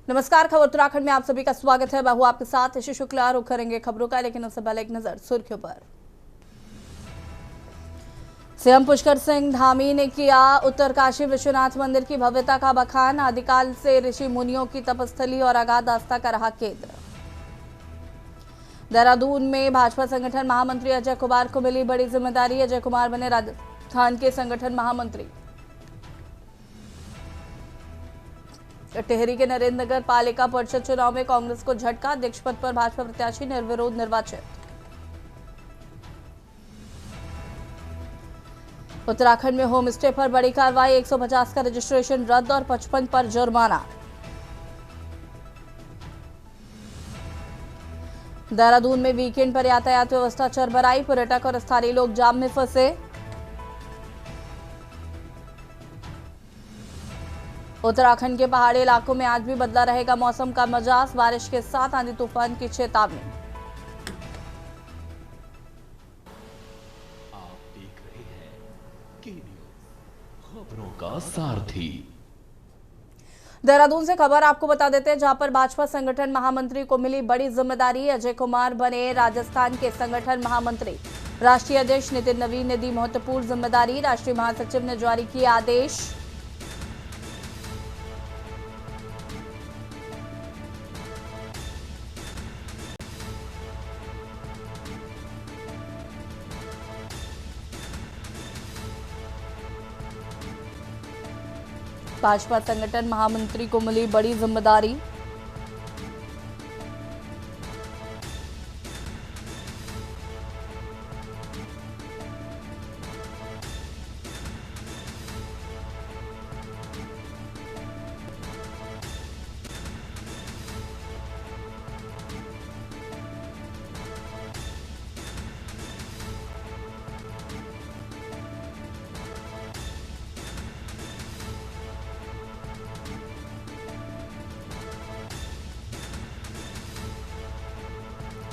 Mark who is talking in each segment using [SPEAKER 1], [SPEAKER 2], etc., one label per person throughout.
[SPEAKER 1] नमस्कार, खबर उत्तराखंड में आप सभी का स्वागत है। मैं हूं आपके साथ ऋषि शुक्ला। रुक करेंगे खबरों का, लेकिन उससे पहले एक नजर सुर्खियों पर। सीएम पुष्कर सिंह धामी ने किया उत्तरकाशी विश्वनाथ मंदिर की भव्यता का बखान। आदिकाल से ऋषि मुनियों की तपस्थली और अगाध आस्था का रहा केंद्र। देहरादून में भाजपा संगठन महामंत्री अजय कुमार को मिली बड़ी जिम्मेदारी। अजय कुमार बने राजस्थान के संगठन महामंत्री। टिहरी के नरेंद्र नगर पालिका परिषद चुनाव में कांग्रेस को झटका। अध्यक्ष पद पर भाजपा प्रत्याशी निर्विरोध निर्वाचित। उत्तराखंड में होम स्टे पर बड़ी कार्रवाई। 150 का रजिस्ट्रेशन रद्द और 55 पर जुर्माना। देहरादून में वीकेंड पर यातायात व्यवस्था चरमराई। पर्यटक और स्थानीय लोग जाम में फंसे। उत्तराखंड के पहाड़ी इलाकों में आज भी बदला रहेगा मौसम का मिजाज। बारिश के साथ आंधी तूफान की चेतावनी।
[SPEAKER 2] आप देख रहे हैं के न्यूज़, खबरों का सारथी।
[SPEAKER 1] देहरादून से खबर आपको बता देते हैं, जहां पर भाजपा संगठन महामंत्री को मिली बड़ी जिम्मेदारी। अजय कुमार बने राजस्थान के संगठन महामंत्री। राष्ट्रीय अध्यक्ष नितिन नवीन ने दी महत्वपूर्ण जिम्मेदारी। राष्ट्रीय महासचिव ने जारी किए आदेश। भाजपा संगठन महामंत्री को मिली बड़ी जिम्मेदारी।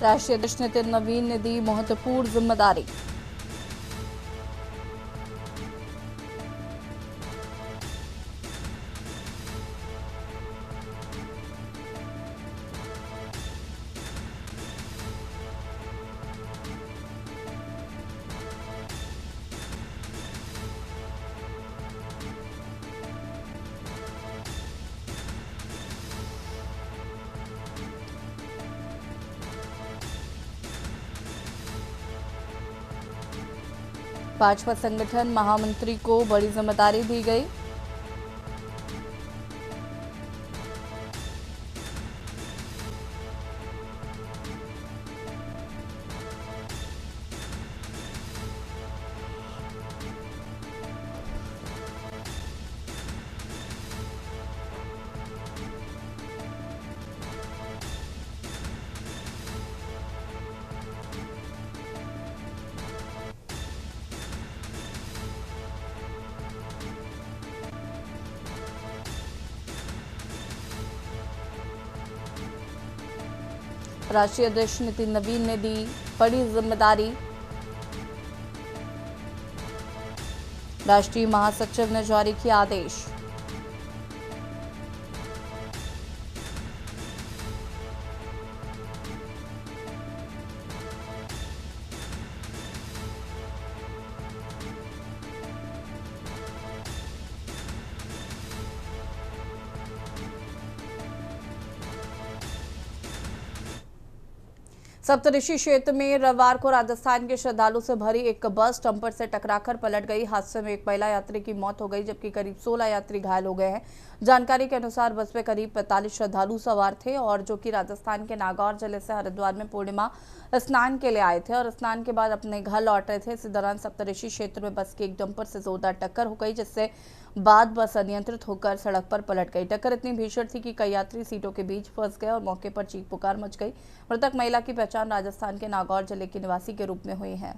[SPEAKER 1] राष्ट्रीय अध्यक्ष नितिन नवीन ने दी महत्वपूर्ण जिम्मेदारी। भाजपा संगठन महामंत्री को बड़ी जिम्मेदारी दी गई। राष्ट्रीय अध्यक्ष नितिन नवीन ने दी बड़ी जिम्मेदारी। राष्ट्रीय महासचिव ने जारी किया आदेश। सप्तऋषि क्षेत्र में रविवार को राजस्थान के श्रद्धालु से भरी एक बस डंपर से टकराकर पलट गई। हादसे में एक महिला यात्री की मौत हो गई, जबकि करीब 16 यात्री घायल हो गए हैं। जानकारी के अनुसार बस में करीब 45 श्रद्धालु सवार थे, और जो कि राजस्थान के नागौर जिले से हरिद्वार में पूर्णिमा स्नान के लिए आए थे और स्नान के बाद अपने घर लौट रहे थे। इसी दौरान सप्तऋषि क्षेत्र में बस की एक डंपर से जोरदार टक्कर हो गई, जिससे बाद बस अनियंत्रित होकर सड़क पर पलट गई। टक्कर इतनी भीषण थी कि कई यात्री सीटों के बीच फंस गए और मौके पर चीख पुकार मच गई। मृतक महिला की पहचान राजस्थान के नागौर जिले की निवासी के रूप में हुई है।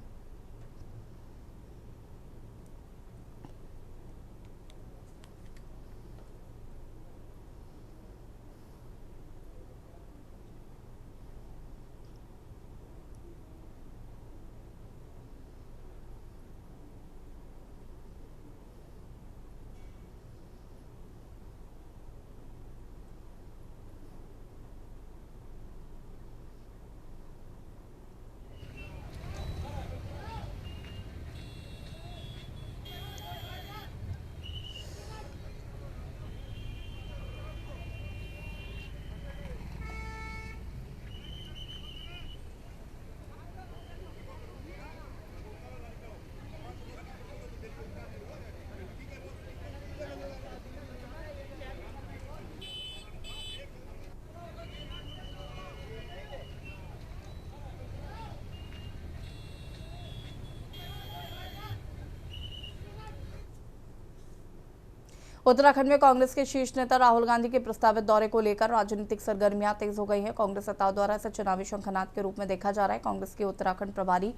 [SPEAKER 1] उत्तराखंड में कांग्रेस के शीर्ष नेता राहुल गांधी के प्रस्तावित दौरे को लेकर राजनीतिक सरगर्मियां तेज हो गई हैं। कांग्रेस नेताओं द्वारा इसे चुनावी शंखनाद के रूप में देखा जा रहा है। कांग्रेस की उत्तराखंड प्रभारी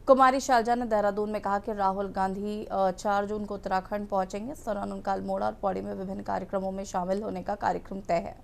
[SPEAKER 1] कुमारी शैलजा ने देहरादून में कहा कि राहुल गांधी 4 जून को उत्तराखंड पहुंचेंगे। इस दौरान उनका अल्मोड़ा और पौड़ी में विभिन्न कार्यक्रमों में शामिल होने का कार्यक्रम तय है।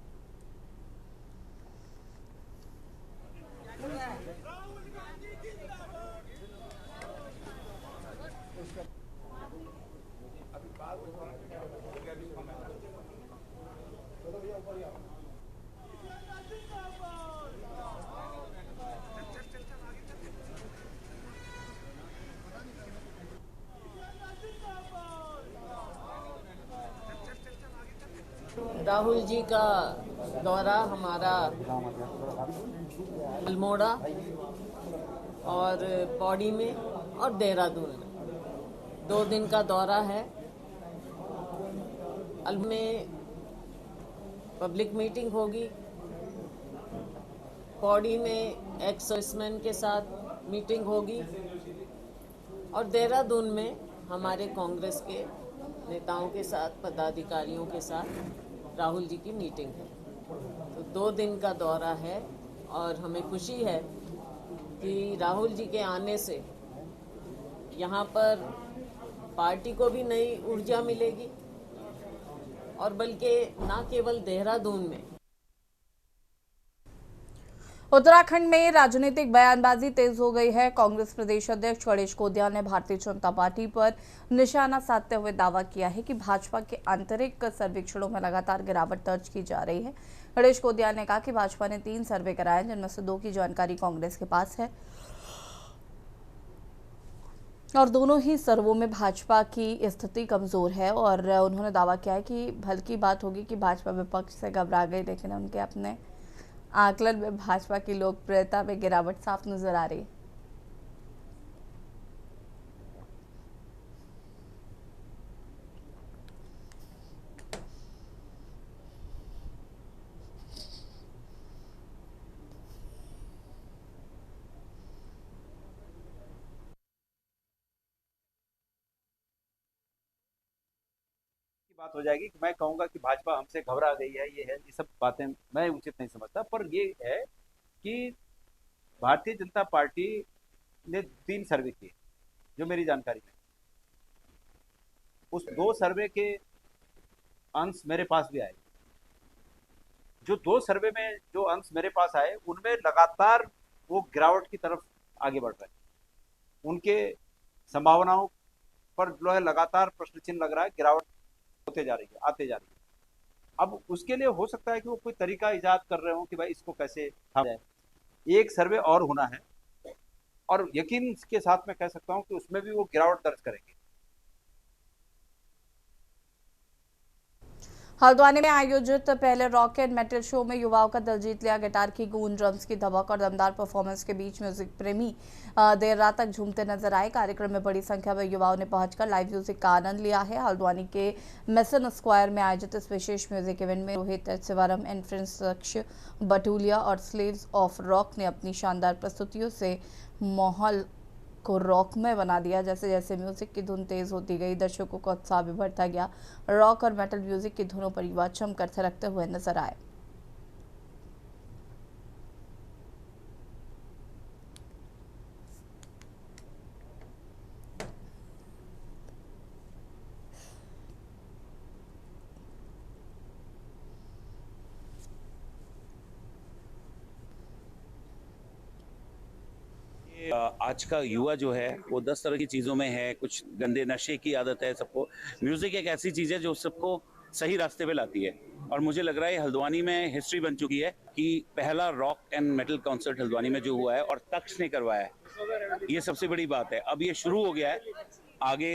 [SPEAKER 3] राहुल जी का दौरा हमारा अल्मोड़ा और पौड़ी में और देहरादून में 2 दिन का दौरा है। अल्मोड़ा में पब्लिक मीटिंग होगी, पौड़ी में एक्स सर्विसमैन के साथ मीटिंग होगी और देहरादून में हमारे कांग्रेस के नेताओं के साथ, पदाधिकारियों के साथ राहुल जी की मीटिंग है। तो 2 दिन का दौरा है और हमें खुशी है कि राहुल जी के आने से यहाँ पर पार्टी को भी नई ऊर्जा मिलेगी और बल्कि न केवल देहरादून में।
[SPEAKER 1] उत्तराखंड में राजनीतिक बयानबाजी तेज हो गई है। कांग्रेस प्रदेश अध्यक्ष गणेश गोदिया ने भारतीय जनता पार्टी पर निशाना साधते हुए दावा किया है कि भाजपा के आंतरिक सर्वेक्षणों में लगातार गिरावट दर्ज की जा रही है। गणेश गोदिया ने कहा कि भाजपा ने 3 सर्वे कराए, जिनमें से 2 की जानकारी कांग्रेस के पास है और दोनों ही सर्वों में भाजपा की स्थिति कमजोर है। और उन्होंने दावा किया है कि भल की बात होगी कि भाजपा विपक्ष से घबरा गई, लेकिन उनके अपने आकलन में भाजपा की लोकप्रियता में गिरावट साफ नजर आ रही है।
[SPEAKER 4] बात हो जाएगी कि मैं कहूंगा कि भाजपा हमसे घबरा गई है, ये सब बातें मैं उचित नहीं समझता। पर ये है कि भारतीय जनता पार्टी ने 3 सर्वे किए जो मेरी जानकारी में, उस 2 सर्वे के अंश मेरे पास भी आए। जो 2 सर्वे में जो अंश मेरे पास आए उनमें लगातार वो गिरावट की तरफ आगे बढ़ रहे हैं। उनके संभावनाओं पर जो है लगातार प्रश्न चिन्ह लग रहा है, गिरावट होते जा रही है, आते जा रही है। अब उसके लिए हो सकता है कि वो कोई तरीका इजाद कर रहे हो कि भाई इसको कैसे थामा जाए। एक सर्वे और होना है और यकीन के साथ मैं कह सकता हूं कि उसमें भी वो गिरावट दर्ज करेंगे।
[SPEAKER 1] हल्द्वानी में आयोजित पहले रॉक एंड मेटल शो में युवाओं का दिल जीत लिया। गिटार की गूंज, ड्रम्स की धमक और दमदार परफॉर्मेंस के बीच म्यूजिक प्रेमी देर रात तक झूमते नजर आए। कार्यक्रम में बड़ी संख्या में युवाओं ने पहुंचकर लाइव म्यूजिक का आनंद लिया है। हल्द्वानी के मेसन स्क्वायर में आयोजित इस विशेष म्यूजिक इवेंट में रोहित शिवरम, इन्फ्रेंस बटूलिया और स्लेव्स ऑफ रॉक ने अपनी शानदार प्रस्तुतियों से माहौल को रॉकमय बना दिया। जैसे जैसे म्यूजिक की धुन तेज होती गई, दर्शकों का उत्साह भी बढ़ता गया। रॉक और मेटल म्यूजिक की धुनों पर युवा चमकर थिरकते हुए नजर आए।
[SPEAKER 5] आज का युवा जो है वो 10 तरह की चीज़ों में है। कुछ गंदे नशे की आदत है सबको। म्यूज़िक एक ऐसी चीज़ है जो सबको सही रास्ते पे लाती है और मुझे लग रहा है हल्द्वानी में हिस्ट्री बन चुकी है कि पहला rock and metal concert Haldwani में जो हुआ है और तक्ष ने करवाया है, ये सबसे बड़ी बात है। अब ये शुरू हो गया है, आगे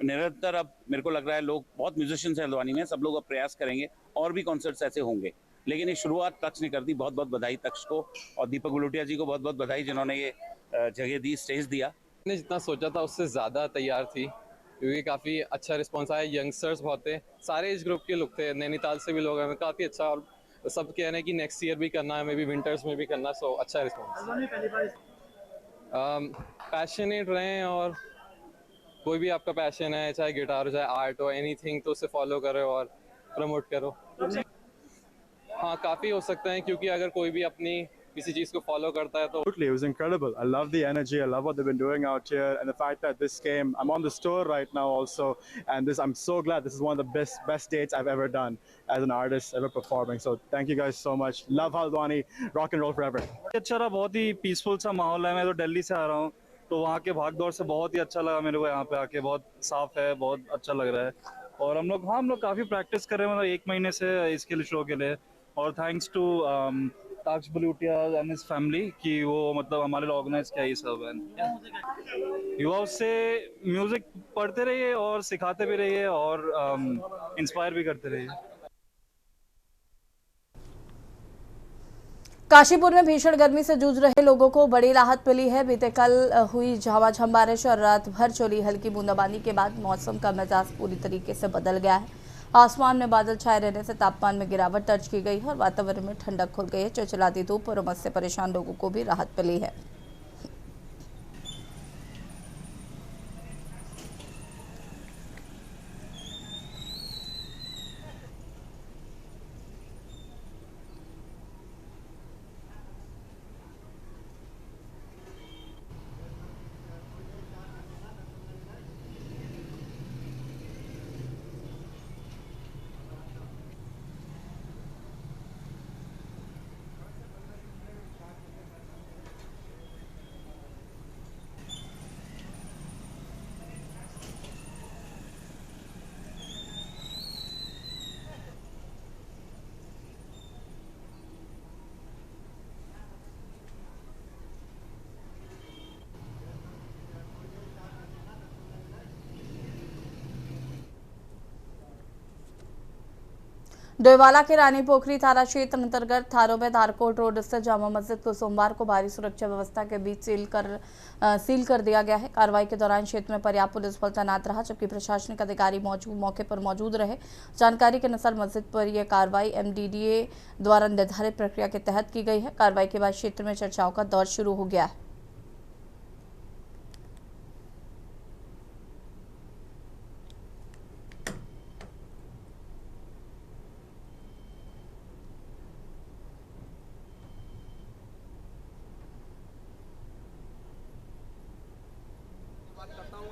[SPEAKER 5] निरंतर अब मेरे को लग रहा है लोग बहुत म्यूजिशियंस हैं हल्द्वानी में, सब लोग अब प्रयास करेंगे और भी कॉन्सर्ट्स ऐसे होंगे। लेकिन ये शुरुआत तक्ष ने कर दी, बहुत बहुत बधाई तक्ष को और दीपक गुलोटिया जी को बहुत बहुत बधाई जिन्होंने ये जगह दी, स्टेज दिया।
[SPEAKER 6] मैंने जितना सोचा था उससे ज़्यादा तैयार थी क्योंकि काफ़ी अच्छा रिस्पांस आया। यंगस्टर्स बहुत थे, सारे एज ग्रुप के लोग थे, नैनीताल से भी लोग हैं, काफ़ी अच्छा। और सब कह रहे हैं कि नेक्स्ट ईयर भी करना है, मे बी विंटर्स में भी करना। सो अच्छा रिस्पांस। पैशनेट रहें और कोई भी आपका पैशन है, चाहे गिटार हो, चाहे आर्ट हो, एनीथिंग, तो उसे फॉलो करो और प्रमोट करो। हाँ, काफ़ी हो सकते हैं, क्योंकि अगर कोई भी अपनी किसी चीज़ को फॉलो करता है तो
[SPEAKER 7] Absolutely, it was incredible. I love the energy. I love what they've been doing out here, and the fact that this came. I'm on this tour right now also, and I'm so glad this is one of the best dates I've ever done as an artist, ever performing. So thank you guys so much. Love Haldwani, rock and roll forever.
[SPEAKER 8] अच्छा रहा, बहुत ही peaceful सा माहौल है। मैं तो दिल्ली से आ रहा हूँ, तो वहाँ के भाग दौड़ से बहुत ही अच्छा लगा मेरे को। यहाँ पे आके बहुत साफ है, बहुत अच्छा लग रहा है। और हम लोग काफ़ी प्रैक्टिस कर रहे हैं, मतलब 1 महीने से इसके लिए, शो के लिए। और thanks to Taksh Balutiya and his family कि वो मतलब हमारे लिए ऑर्गेनाइज किया ये सब। युवाओं से म्यूज़िक पढ़ते रहिए और सिखाते भी रहिए और इंस्पायर भी करते रहिए।
[SPEAKER 1] काशीपुर में भीषण गर्मी से जूझ रहे लोगों को बड़ी राहत मिली है। बीते कल हुई झमाझम बारिश और रात भर चली हल्की बूंदाबांदी के बाद मौसम का मिजाज पूरी तरीके से बदल गया है। आसमान में बादल छाए रहने से तापमान में गिरावट दर्ज की गई है और वातावरण में ठंडक खुल गई है। चिलचिलाती धूप और उमस से परेशान लोगों को भी राहत मिली है। डोईवाला के रानी पोखरी थाना क्षेत्र अंतर्गत थारों में धारकोट रोड स्थित जामा मस्जिद को सोमवार को भारी सुरक्षा व्यवस्था के बीच सील कर दिया गया है। कार्रवाई के दौरान क्षेत्र में पर्याप्त पुलिस बल तैनात रहा, जबकि प्रशासनिक अधिकारी मौके पर मौजूद रहे। जानकारी के अनुसार मस्जिद पर यह कार्रवाई MDDA द्वारा निर्धारित प्रक्रिया के तहत की गई है। कार्रवाई के बाद क्षेत्र में चर्चाओं का दौर शुरू हो गया है।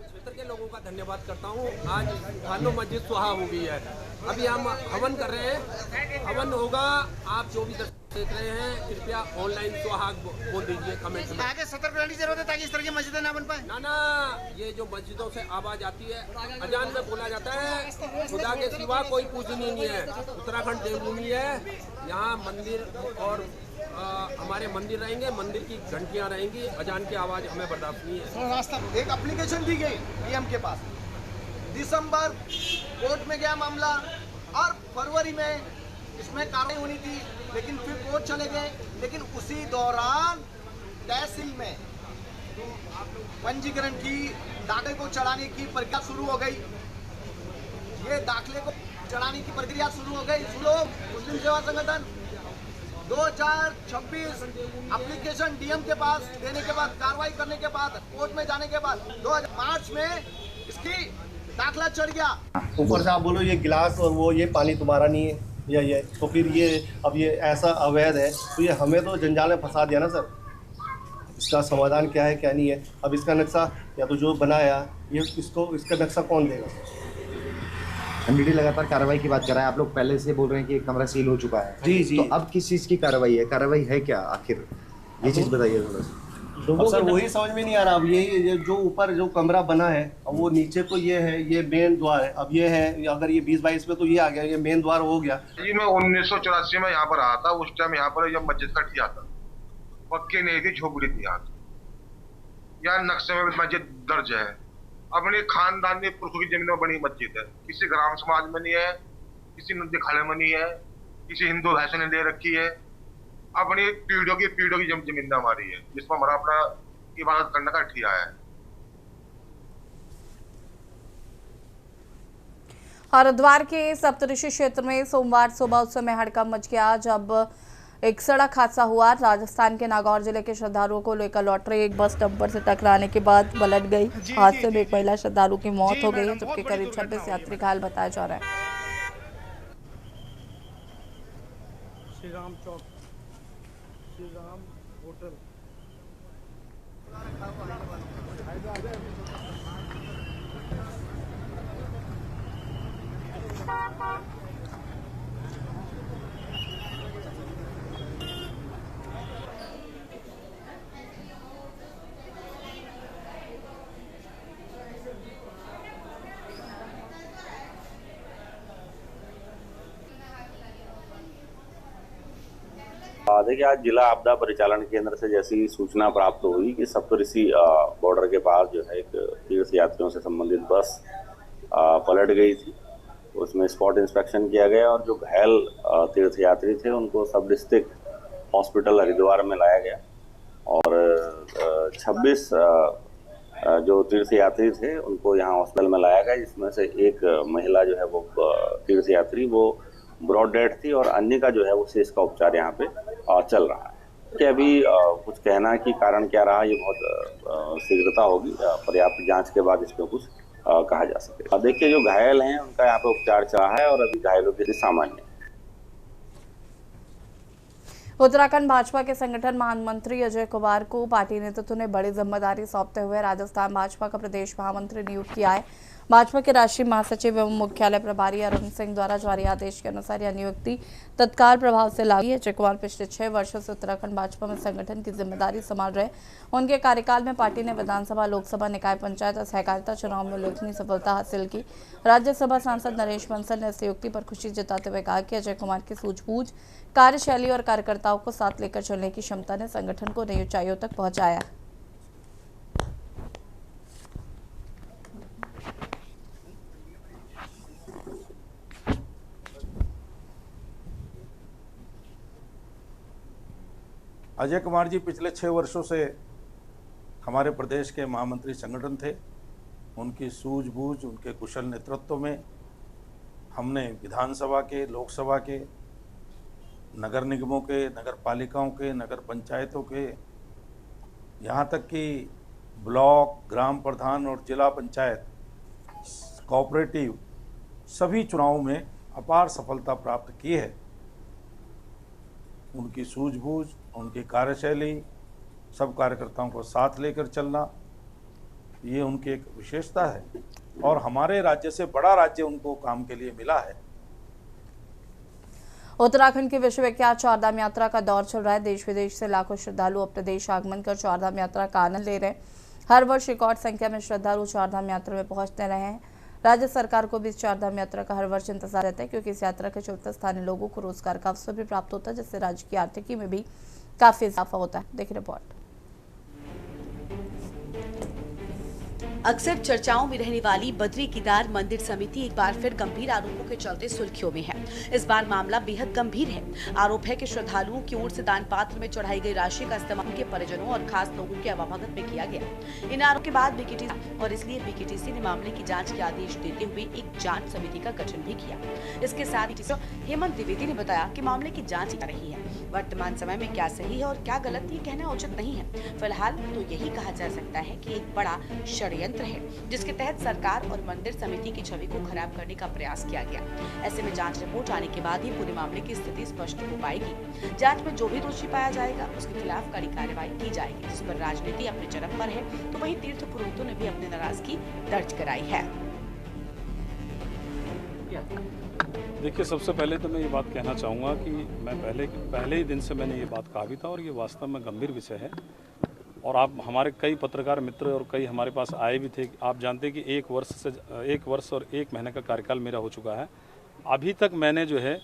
[SPEAKER 9] क्षेत्र के लोगों का धन्यवाद करता हूँ। आज खानो मस्जिद सुहा हो गई है। अभी हम हवन कर रहे हैं, हवन होगा। आप जो भी देख रहे हैं कृपया ऑनलाइन सुहाग बोल दीजिए कमेंट में।
[SPEAKER 10] आगे सतर्क रहने की जरूरत है ताकि इस तरह की मस्जिदें ना बन पाए।
[SPEAKER 9] ना ये जो मस्जिदों से आवाज आती है, अजान में बोला जाता है खुदा के सिवा कोई पूजनीय नहीं है। उत्तराखंड देवभूमि है, यहाँ मंदिर और हमारे मंदिर रहेंगे, मंदिर की घंटियां रहेंगी, अजान की आवाज हमें बर्दाश्त नहीं है।
[SPEAKER 10] एक एप्लीकेशन दी गई PM के पास, दिसंबर कोर्ट में गया मामला और फरवरी में इसमें कार्रवाई होनी थी, लेकिन फिर कोर्ट चले गए। लेकिन उसी दौरान तहसील में पंजीकरण की दाखले को चढ़ाने की प्रक्रिया शुरू हो गई। ये दाखले को चढ़ाने की प्रक्रिया शुरू हो गई। मुस्लिम सेवा संगठन 2026 एप्लीकेशन DM के पास देने के बाद, कार्रवाई करने के बाद, कोर्ट में जाने के बाद 2005 में इसकी दाखला चढ़ गया।
[SPEAKER 11] ऊपर से आप बोलो ये गिलास और वो ये पानी तुम्हारा नहीं है या ये, तो फिर ये अब ये ऐसा अवैध है, तो ये हमें तो जंजाल में फंसा दिया ना सर। इसका समाधान क्या है क्या नहीं है। अब इसका नक्शा या तो जो बनाया ये इसका नक्शा कौन देगा।
[SPEAKER 12] MDD लगातार कार्रवाई की बात कर रहा है। आप लोग पहले से बोल रहे हैं कि कमरा सील हो चुका है।
[SPEAKER 11] जी
[SPEAKER 12] तो अब किस चीज़ की कार्रवाई है? कार्रवाई है क्या आखिर? ये चीज़ बताइए थोड़ा सा।
[SPEAKER 11] सर वही समझ में नहीं आ रहा। अब ये जो ऊपर जो कमरा बना है, अब वो नीचे तो ये है, ये मेन द्वार है। अब ये है, अगर ये 20-22 में तो ये आ गया, ये मेन द्वार हो गया।
[SPEAKER 13] जी मैं 1984 में यहाँ पर आया था। उस टाइम यहाँ पर जब मस्जिद का किया था, पक्के नहीं थी, झोपड़ी थी। यहाँ नक्शे में मस्जिद दर्ज है। अपने खानदानी पुरुषों की जमीन में बनी मस्जिद है। किसी ग्राम समाज में नहीं है, किसी नदी खाले में नहीं है, किसी हिंदू भाई ने ले रखी है। अपनी पीढ़ियों की जमीन हमारी है, जिसमें हमारा अपना इबादत करने का ठिया है।
[SPEAKER 1] हरिद्वार के सप्तऋषि क्षेत्र में सोमवार सुबह उस समय हड़कंप मच गया जब एक सड़क हादसा हुआ। राजस्थान के नागौर जिले के श्रद्धालुओं को लेकर लौट रही एक बस डंपर से टकराने के बाद पलट गई। हादसे में एक महिला श्रद्धालु की मौत हो गई है, जबकि करीब 26 यात्री घायल बताए जा रहे हैं।
[SPEAKER 14] श्री राम चौक, श्री राम होटल।
[SPEAKER 5] देखिए, आज जिला आपदा परिचालन केंद्र से जैसी सूचना प्राप्त हुई कि सप्तऋषि बॉर्डर के पास जो है एक तीर्थ यात्रियों से संबंधित बस पलट गई थी। उसमें स्पॉट इंस्पेक्शन किया गया और जो घायल तीर्थ यात्री थे उनको सब डिस्ट्रिक्ट हॉस्पिटल हरिद्वार में लाया गया और 26 जो तीर्थ यात्री थे उनको यहाँ हॉस्पिटल में लाया गया, जिसमें से एक महिला जो है वो तीर्थ यात्री वो ब्रॉड डेड थी और अन्य का जो है वो शेष का उपचार यहाँ पे चल रहा है। कि अभी कुछ कहना कि कारण क्या रहा, ये बहुत शीघ्रता होगी, पर्याप्त जांच के बाद इस पर कुछ कहा जा सके। देखिए, जो घायल हैं उनका यहाँ पे उपचार चल रहा है और अभी घायलों की स्थिति सामान्य है।
[SPEAKER 1] उत्तराखंड भाजपा के संगठन महामंत्री अजय कुमार को पार्टी नेतृत्व ने बड़ी जिम्मेदारी सौंपते हुए राजस्थान भाजपा का प्रदेश महामंत्री नियुक्त किया है। भाजपा के राष्ट्रीय महासचिव एवं मुख्यालय प्रभारी अरुण सिंह द्वारा जारी आदेश के अनुसार यह नियुक्ति तत्काल प्रभाव से लागू है। अजय कुमार पिछले 6 वर्षों से उत्तराखंड भाजपा में संगठन की जिम्मेदारी संभाल रहे। उनके कार्यकाल में पार्टी ने विधानसभा, लोकसभा, निकाय पंचायत और सहकारिता चुनाव में उल्लेखनीय सफलता हासिल की। राज्यसभा सांसद नरेश बंसल ने इस नियुक्ति पर खुशी जताते हुए कहा कि अजय कुमार की सूझबूझ, कार्यशैली और कार्यकर्ताओं को साथ लेकर चलने की क्षमता ने संगठन को नई ऊंचाइयों तक पहुंचाया।
[SPEAKER 15] अजय कुमार जी पिछले 6 वर्षों से हमारे प्रदेश के महामंत्री संगठन थे। उनकी सूझबूझ, उनके कुशल नेतृत्व में हमने विधानसभा के, लोकसभा के, नगर निगमों के, नगर पालिकाओं के, नगर पंचायतों के, यहाँ तक कि ब्लॉक, ग्राम प्रधान और जिला पंचायत, कोऑपरेटिव सभी चुनावों में अपार सफलता प्राप्त की है। उनकी सूझबूझ, उनकी कार्यशैली, सब कार्यकर्ताओं को साथ लेकर चलना, ये उनकी एक विशेषता है और हमारे राज्य से बड़ा राज्य उनको काम के लिए मिला है।
[SPEAKER 1] उत्तराखंड की विश्वविख्यात चारधाम यात्रा का दौर चल रहा है। देश विदेश से लाखों श्रद्धालु अपने देश आगमन कर चारधाम यात्रा का आनंद ले रहे हैं। हर वर्ष रिकॉर्ड संख्या में श्रद्धालु चारधाम यात्रा में पहुंचते रहे हैं। राज्य सरकार को भी इस चारधाम यात्रा का हर वर्ष इंतजार रहता है, क्योंकि इस यात्रा के चलते स्थानीय लोगों को रोजगार का अवसर भी प्राप्त होता है, जिससे राज्य की आर्थिकी में भी काफी इजाफा होता है। देखिए रिपोर्ट।
[SPEAKER 16] अक्सर चर्चाओं में रहने वाली बद्री केदार मंदिर समिति एक बार फिर गंभीर आरोपों के चलते सुर्खियों में है। इस बार मामला बेहद गंभीर है। आरोप है कि श्रद्धालुओं की ओर से दान पात्र में चढ़ाई गई राशि का इस्तेमाल उनके परिजनों और खास लोगों के अवभगत में किया गया। इन आरोपों के बाद बीकेटीसी और इसलिए बीकेटीसी ने मामले की जाँच के आदेश देते हुए एक जाँच समिति का गठन भी किया। इसके साथ ही हेमंत द्विवेदी ने बताया कि मामले की जाँच कर रही है। वर्तमान समय में क्या सही है और क्या गलत, ये कहना उचित नहीं है। फिलहाल तो यही कहा जा सकता है कि एक बड़ा षड्यंत्र है, जिसके तहत सरकार और मंदिर समिति की छवि को खराब करने का प्रयास किया गया। ऐसे में जांच रिपोर्ट आने के बाद ही पूरे मामले की स्थिति स्पष्ट हो पाएगी। जांच में जो भी दोषी पाया जाएगा उसके खिलाफ कड़ी कार्रवाई की जाएगी। जिस पर राजनीति अपने चरम पर है, तो वहीं तीर्थ पुरोहितों ने भी अपनी नाराजगी दर्ज कराई है।
[SPEAKER 17] देखिए, सबसे पहले तो मैं ये बात कहना चाहूँगा कि मैं पहले ही दिन से मैंने ये बात कहा भी था और ये वास्तव में गंभीर विषय है। और आप हमारे कई पत्रकार मित्र और कई हमारे पास आए भी थे। आप जानते हैं कि 1 वर्ष और 1 महीने का कार्यकाल मेरा हो चुका है। अभी तक मैंने जो है,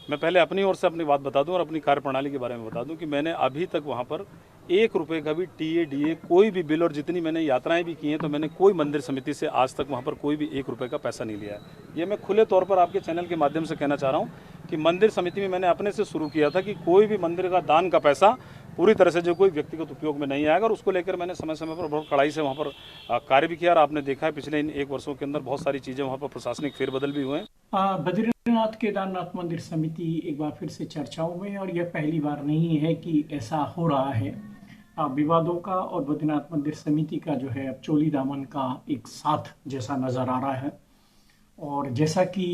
[SPEAKER 17] मैं पहले अपनी ओर से अपनी बात बता दूं और अपनी कार्यप्रणाली के बारे में बता दूं कि मैंने अभी तक वहां पर 1 रुपये का भी टीए डीए कोई भी बिल, और जितनी मैंने यात्राएं भी की हैं तो मैंने कोई मंदिर समिति से आज तक वहां पर कोई भी 1 रुपये का पैसा नहीं लिया है। ये मैं खुले तौर पर आपके चैनल के माध्यम से कहना चाह रहा हूँ कि मंदिर समिति में मैंने अपने से शुरू किया था कि कोई भी मंदिर का दान का पैसा पूरी तरह से जो कोई व्यक्तिगत उपयोग में नहीं आएगा। और उसको लेकर मैंने समय समय पर बहुत कड़ाई से वहाँ पर कार्य भी किया। और आपने देखा है पिछले इन 1 वर्षों के अंदर बहुत सारी चीज़ें वहाँ पर प्रशासनिक फेरबदल भी हुए हैं।
[SPEAKER 14] बद्रीनाथ केदारनाथ मंदिर समिति एक बार फिर से चर्चाओं में, और यह पहली बार नहीं है कि ऐसा हो रहा है। विवादों का और बद्रीनाथ मंदिर समिति का जो है अब चोली दामन का एक साथ जैसा नज़र आ रहा है। और जैसा कि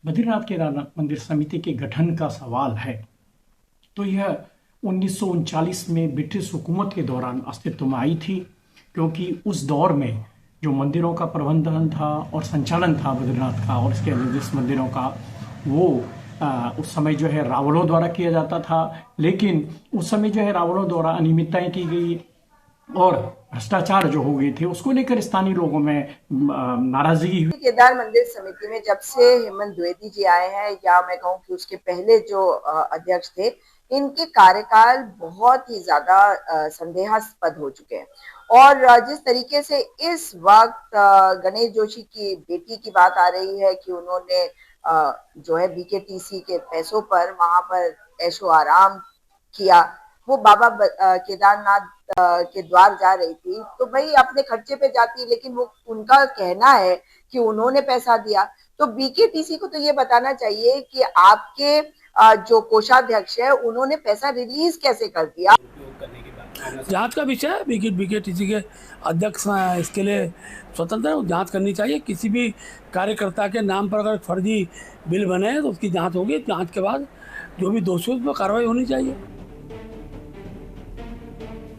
[SPEAKER 14] बद्रीनाथ केदारनाथ मंदिर समिति के गठन का सवाल है, तो यह 1939 में ब्रिटिश हुकूमत के दौरान अस्तित्व में आई थी, क्योंकि उस दौर में जो मंदिरों का प्रबंधन था और संचालन था बद्रीनाथ का और इसके रिलीजियस मंदिरों का, वो उस समय जो है रावलों द्वारा किया जाता था। लेकिन उस समय जो है रावलों द्वारा अनियमितताएं की गई और भ्रष्टाचार जो हो गए थे, उसको लेकर स्थानीय लोगों में नाराजगी हुई।
[SPEAKER 18] केदार मंदिर समिति में जब से हेमंत द्विवेदी जी आए हैं, या मैं कहूँ कि उसके पहले जो अध्यक्ष थे, इनके कार्यकाल बहुत ही ज्यादा संदेहास्पद हो चुके हैं। और जिस तरीके से इस वक्त गणेश जोशी की बेटी की बात आ रही है कि उन्होंने जो है बीकेटीसी के पैसों पर वहां पर ऐशो आराम किया, वो बाबा केदारनाथ के द्वार जा रही थी, तो भाई अपने खर्चे पे जाती, लेकिन वो उनका कहना है कि उन्होंने पैसा दिया। तो बीकेटीसी को तो ये बताना चाहिए कि आपके जो कोषाध्यक्ष है उन्होंने पैसा रिलीज कैसे कर दिया।
[SPEAKER 19] जांच का विषय है, बीकेटीसी के अध्यक्ष इसके लिए स्वतंत्र है, जांच करनी चाहिए। किसी भी कार्यकर्ता के नाम पर अगर फर्जी बिल बने तो उसकी जांच होगी, जांच के बाद जो भी दोषी उस पर कार्रवाई होनी चाहिए।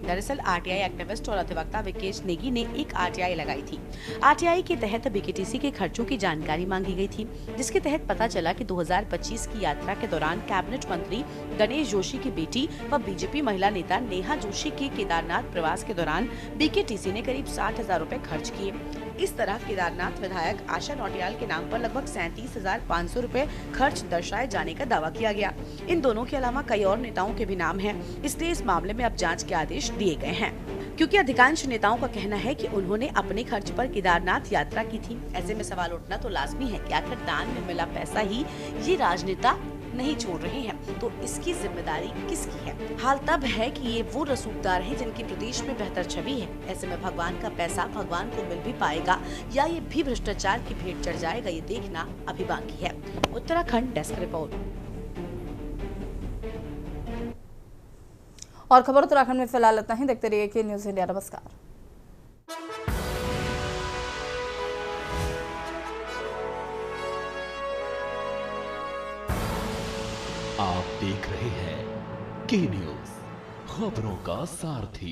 [SPEAKER 16] दरअसल आरटीआई एक्टिविस्ट और अधिवक्ता विकेश नेगी ने एक आरटीआई लगाई थी। आरटीआई के तहत बीकेटीसी के खर्चों की जानकारी मांगी गई थी, जिसके तहत पता चला कि 2025 की यात्रा के दौरान कैबिनेट मंत्री गणेश जोशी की बेटी व बीजेपी महिला नेता नेहा जोशी के केदारनाथ प्रवास के दौरान बीकेटीसी ने करीब 60,000 रुपए खर्च किए। इस तरह केदारनाथ विधायक आशा नौटियाल के नाम पर लगभग 37,500 रुपए खर्च दर्शाए जाने का दावा किया गया। इन दोनों के अलावा कई और नेताओं के भी नाम हैं, इसलिए इस मामले में अब जांच के आदेश दिए गए हैं। क्योंकि अधिकांश नेताओं का कहना है कि उन्होंने अपने खर्च पर केदारनाथ यात्रा की थी। ऐसे में सवाल उठना तो लाजमी है कि आखिर दान में मिला पैसा ही ये राजनेता नहीं छोड़ रहे हैं, तो इसकी जिम्मेदारी किसकी है? हाल तब है कि ये वो रसूखदार हैं जिनकी प्रदेश में बेहतर छवि है। ऐसे में भगवान का पैसा भगवान को मिल भी पाएगा या ये भी भ्रष्टाचार की भेंट चढ़ जाएगा, ये देखना अभी बाकी है। Uttarakhand desk report.
[SPEAKER 1] और खबर उत्तराखंड में फिलहाल इतना ही। देखते रहिए कि न्यूज़ इंडिया। नमस्कार।
[SPEAKER 2] आप देख रहे हैं के न्यूज़, खबरों का सारथी।